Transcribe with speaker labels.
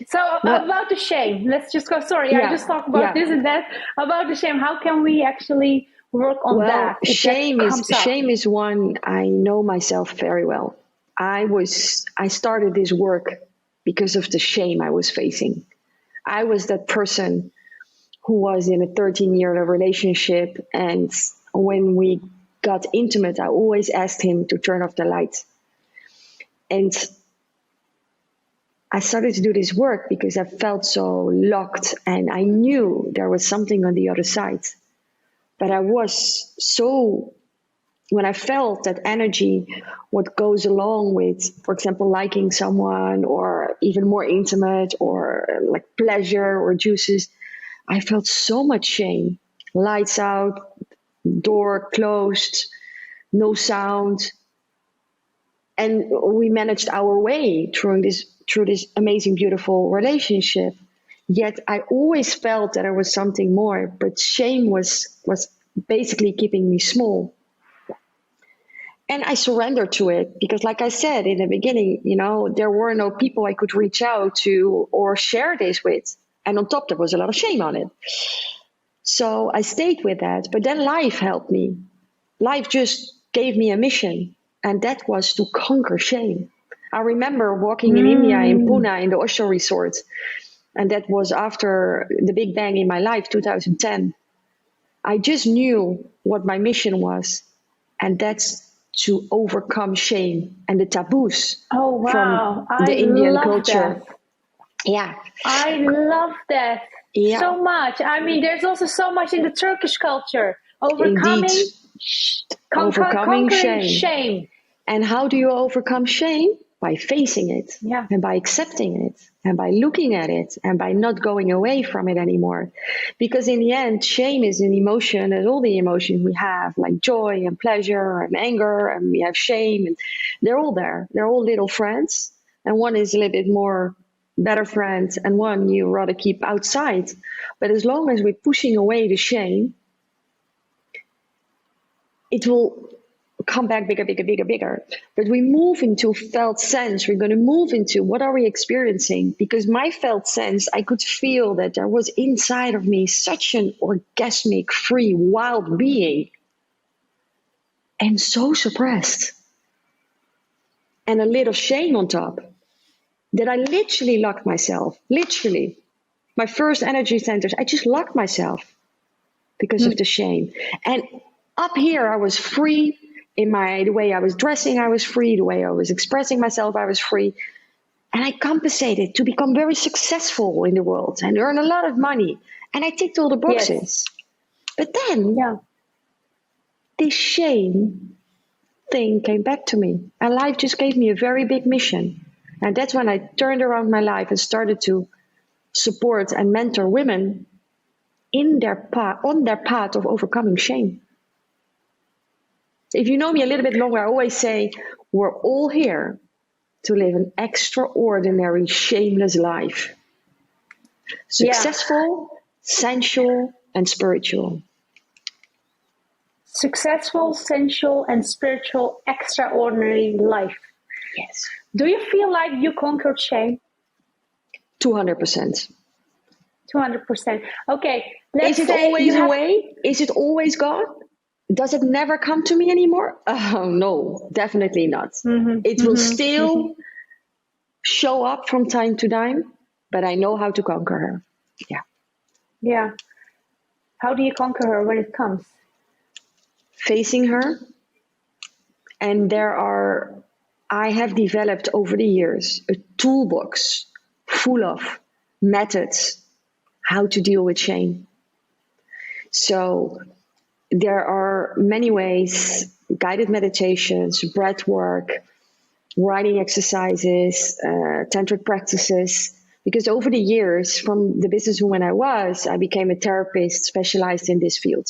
Speaker 1: So about the shame, let's just go. Sorry, I just talked about this and that. About the shame, how can we actually work on that?
Speaker 2: Shame is one I know myself very well. I started this work because of the shame I was facing. I was that person who was in a 13-year relationship, and when we got intimate, I always asked him to turn off the light. And I started to do this work because I felt so locked, and I knew there was something on the other side. But I was so, when I felt that energy, what goes along with, for example, liking someone, or even more intimate, or like pleasure or juices, I felt so much shame. Lights out, door closed, no sound. And we managed our way through this amazing, beautiful relationship. Yet I always felt that there was something more, but shame was basically keeping me small. And I surrendered to it because, like I said in the beginning, there were no people I could reach out to or share this with. And on top, there was a lot of shame on it. So I stayed with that. But then life helped me. Life just gave me a mission. And that was to conquer shame. I remember walking in India, in Pune, in the Osho resort. And that was after the big bang in my life, 2010. I just knew what my mission was. And that's to overcome shame and the taboos from the Indian culture.
Speaker 1: That.
Speaker 2: Yeah.
Speaker 1: I love that so much. I mean, there's also so much in the Turkish culture. Overcoming shame.
Speaker 2: And how do you overcome shame? By facing it, and by accepting it, and by looking at it, and by not going away from it anymore. Because in the end, shame is an emotion, as all the emotions we have, like joy and pleasure and anger, and we have shame, and they're all there. They're all little friends, and one is a little bit more better friend, and one you rather keep outside. But as long as we're pushing away the shame, it will come back bigger, bigger, bigger, bigger. But we move into felt sense. We're going to move into what are we experiencing? Because my felt sense, I could feel that there was inside of me such an orgasmic, free, wild being. And so suppressed. And a little shame on top. That I literally locked myself. Literally. My first energy centers, I just locked myself. Because of the shame. And up here, I was free. The way I was dressing, I was free. The way I was expressing myself, I was free. And I compensated to become very successful in the world and earn a lot of money. And I ticked all the boxes. Yes. But then, this shame thing came back to me. And life just gave me a very big mission. And that's when I turned around my life and started to support and mentor women on their path of overcoming shame. If you know me a little bit longer, I always say we're all here to live an extraordinary, shameless life. Successful, sensual, and spiritual.
Speaker 1: Successful, sensual, and spiritual, extraordinary life.
Speaker 2: Yes.
Speaker 1: Do you feel like you conquered shame?
Speaker 2: 200%.
Speaker 1: 200%. Okay.
Speaker 2: Is it always away? Is it always gone? Does it never come to me anymore? Oh, no, definitely not. It will still show up from time to time, but I know how to conquer her. Yeah.
Speaker 1: Yeah. How do you conquer her when it comes?
Speaker 2: Facing her. And I have developed over the years a toolbox full of methods how to deal with shame. So there are many ways, guided meditations, breath work, writing exercises, tantric practices, because over the years from the businesswoman I became a therapist specialized in this field.